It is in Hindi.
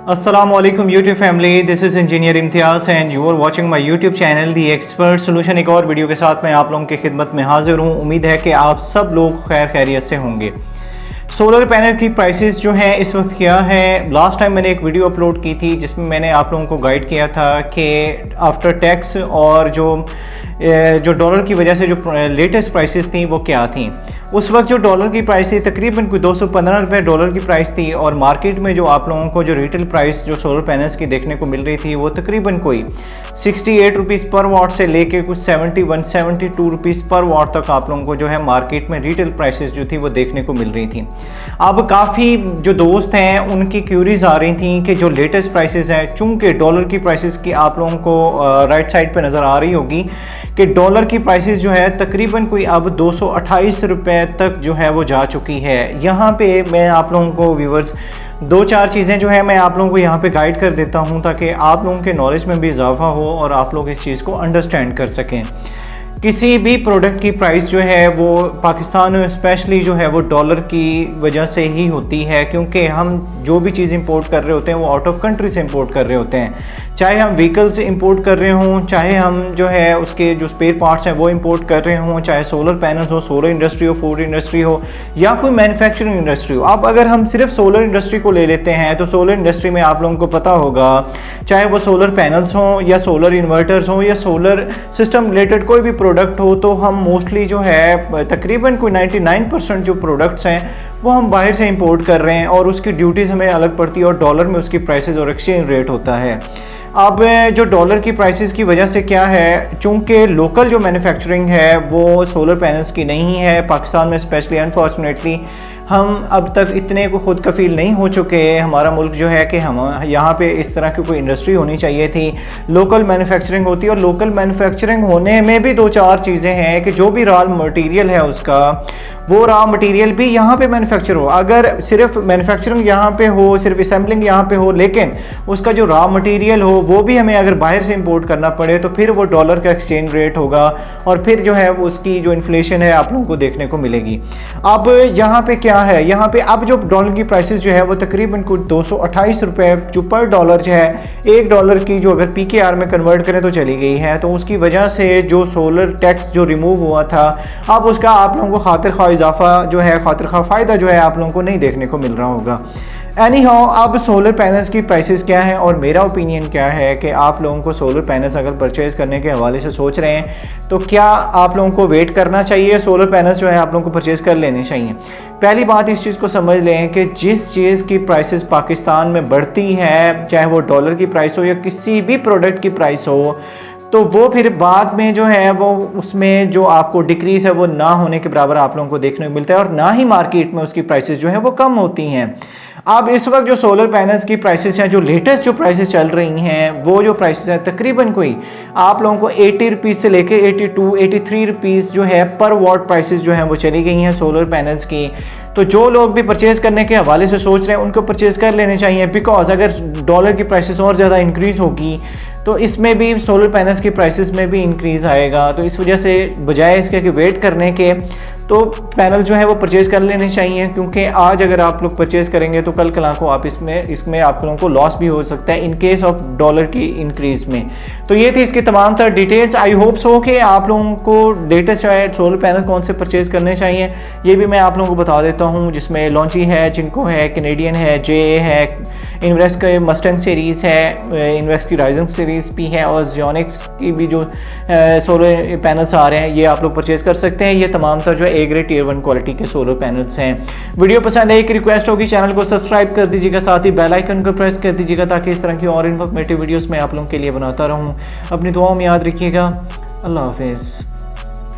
Assalamualaikum YouTube family, this is engineer Imtiaz and you are watching my YouTube channel the expert solution. एक और वीडियो के साथ मैं आप लोगों की खिदमत में हाजिर हूँ। उम्मीद है कि आप सब लोग खैरियत से होंगे। सोलर पैनल की प्राइसेस जो हैं इस वक्त क्या है, लास्ट टाइम मैंने एक वीडियो अपलोड की थी जिसमें मैंने आप लोगों को गाइड किया था कि आफ्टर टैक्स और जो डॉलर की वजह से जो लेटेस्ट प्राइसेस थी वो क्या थी। उस वक्त जो डॉलर की प्राइस थी तकरीबन कोई 215 रुपये डॉलर की प्राइस थी और मार्केट में जो आप लोगों को जो रिटेल प्राइस जो सोलर पैनल्स की देखने को मिल रही थी वो तकरीबन कोई 68 रुपीज़ पर वाट से लेके कुछ 72 रुपीज़ पर वाट तक आप लोगों को जो है मार्केट में रिटेल प्राइसेस जो थी वो देखने को मिल रही थी। अब काफ़ी जो दोस्त हैं उनकी क्यूरीज आ रही थी कि जो लेटेस्ट प्राइसेस हैं, चूँकि डॉलर की प्राइसेस की आप लोगों को राइट साइड पर नज़र आ रही होगी कि डॉलर की प्राइसेस जो है तकरीबन कोई अब 228 रुपये तक जो है वो जा चुकी है। यहाँ पे मैं आप लोगों को व्यूवर्स दो चार चीज़ें जो है मैं आप लोगों को यहाँ पे गाइड कर देता हूँ ताकि आप लोगों के नॉलेज में भी इजाफा हो और आप लोग इस चीज़ को अंडरस्टैंड कर सकें। किसी भी प्रोडक्ट की प्राइस जो है वो पाकिस्तान में स्पेशली जो है वो डॉलर की वजह से ही होती है, क्योंकि हम जो भी चीज़ इंपोर्ट कर रहे होते हैं वो आउट ऑफ कंट्री से इंपोर्ट कर रहे होते हैं। चाहे हम व्हीकल से इंपोर्ट कर रहे हों, चाहे हम जो है उसके जो स्पेयर पार्ट्स हैं वो इंपोर्ट कर रहे हों, चाहे सोलर पैनल्स हो, सोलर इंडस्ट्री हो, फूड इंडस्ट्री हो या कोई मैन्युफैक्चरिंग इंडस्ट्री हो। अब अगर हम सिर्फ सोलर इंडस्ट्री को ले लेते हैं तो सोलर इंडस्ट्री में आप लोगों को पता होगा, चाहे वो सोलर पैनल्स हों या सोलर इन्वर्टर्स हों या सोलर सिस्टम रिलेटेड कोई भी प्रोडक्ट हो, तो हम मोस्टली जो है तकरीबन कोई 99% जो प्रोडक्ट्स हैं वो हम बाहर से इंपोर्ट कर रहे हैं और उसकी ड्यूटीज़ हमें अलग पड़ती है और डॉलर में उसकी प्राइसेस और एक्सचेंज रेट होता है। अब जो डॉलर की प्राइसेस की वजह से क्या है, चूँकि लोकल जो मैन्युफैक्चरिंग है वो सोलर पैनल्स की नहीं है पाकिस्तान में स्पेशली, अनफॉर्चुनेटली हम अब तक इतने को खुद कफील नहीं हो चुके। हमारा मुल्क जो है कि हम यहाँ पे इस तरह की कोई इंडस्ट्री होनी चाहिए थी, लोकल मैन्युफैक्चरिंग होती है। और लोकल मैन्युफैक्चरिंग होने में भी दो चार चीज़ें हैं कि जो भी रॉ मटेरियल है उसका वो रॉ मटेरियल भी यहाँ पे मैन्युफैक्चर हो। अगर सिर्फ मैन्युफैक्चरिंग यहाँ पे हो, सिर्फ असेंबलिंग यहाँ पे हो, लेकिन उसका जो रॉ मटेरियल हो वो भी हमें अगर बाहर से इंपोर्ट करना पड़े तो फिर वो डॉलर का एक्सचेंज रेट होगा और फिर जो है उसकी जो इन्फ्लेशन है आप लोगों को देखने को मिलेगी। अब यहाँ पे क्या है, यहाँ पे अब जो डॉलर की प्राइसेस जो है वो तकरीबन कुछ 228 रुपये जो पर डॉलर जो है, $1 की जो अगर PKR में कन्वर्ट करें तो चली गई है। तो उसकी वजह से जो सोलर टैक्स जो रिमूव हुआ था अब उसका आप लोगों को खातिर खा इजाफा जो है, खातिर खा फ़ायदा जो है आप लोगों को नहीं देखने को मिल रहा होगा। एनी हाउ, अब सोलर पैनल्स की प्राइसेस क्या है और मेरा ओपिनियन क्या है कि आप लोगों को सोलर पैनल्स अगर परचेज़ करने के हवाले से सोच रहे हैं तो क्या आप लोगों को वेट करना चाहिए, सोलर पैनल्स जो है आप लोगों को परचेज़ कर लेने चाहिए। पहली बात इस चीज़ को समझ लें कि जिस चीज़ की प्राइसेस पाकिस्तान में बढ़ती है, चाहे वो डॉलर की प्राइस हो या किसी भी प्रोडक्ट की प्राइस हो, तो वो फिर बाद में जो है वो उसमें जो आपको डिक्रीज़ है वो ना होने के बराबर आप लोगों को देखने को मिलता है और ना ही मार्केट में उसकी प्राइसेस जो है वो कम होती हैं। अब इस वक्त जो सोलर पैनल्स की प्राइसेस हैं, जो लेटेस्ट जो प्राइसेस चल रही हैं, वो जो प्राइसेस हैं तकरीबन कोई आप लोगों को 80 रुपीज़ से लेके 83 रुपीज़ जो है पर वाट प्राइसेस जो हैं वो चली गई हैं सोलर पैनल्स की। तो जो लोग भी परचेज़ करने के हवाले से सोच रहे हैं उनको परचेज़ कर लेने चाहिए, बिकॉज अगर डॉलर की प्राइसेस और ज़्यादा इंक्रीज़ होगी तो इसमें भी सोलर पैनल्स की प्राइसेस में भी इंक्रीज़ आएगा। तो इस वजह से बजाय इसके कि वेट करने के तो पैनल जो है वो परचेज़ कर लेने चाहिए, क्योंकि आज अगर आप लोग परचेज़ करेंगे तो कल को आप इसमें आप लोगों को लॉस भी हो सकता है इन केस ऑफ डॉलर की इंक्रीज़ में। तो ये थी इसकी तमाम तरह डिटेल्स। आई होप सो कि आप लोगों को लेटेस्ट सोलर पैनल कौन से परचेज़ करने चाहिए ये भी मैं आप लोगों को बता देता हूँ, जिसमें लॉन्ची है, जिनको है, कैनेडियन है, JA है, इन्वेस्ट के मस्टंग सीरीज़ है, इन्वेस्ट की राइजन सीरीज़ भी है और जियोनिक्स की भी जो सोलर पैनल्स आ रहे हैं ये आप लोग परचेज़ कर सकते हैं। ये तमाम तरह जो है A ग्रेड Tier 1 क्वालिटी के सोलर पैनल्स हैं। वीडियो पसंद है, एक रिक्वेस्ट होगी, चैनल को सब्सक्राइब कर दीजिएगा, साथ ही बेल आइकन को प्रेस कर दीजिएगा ताकि इस तरह की और इन्फॉर्मेटिव वीडियोस मैं आप लोगों के लिए बनाता रहूं। अपनी दुआओं में याद रखिएगा। अल्लाह हाफिज़।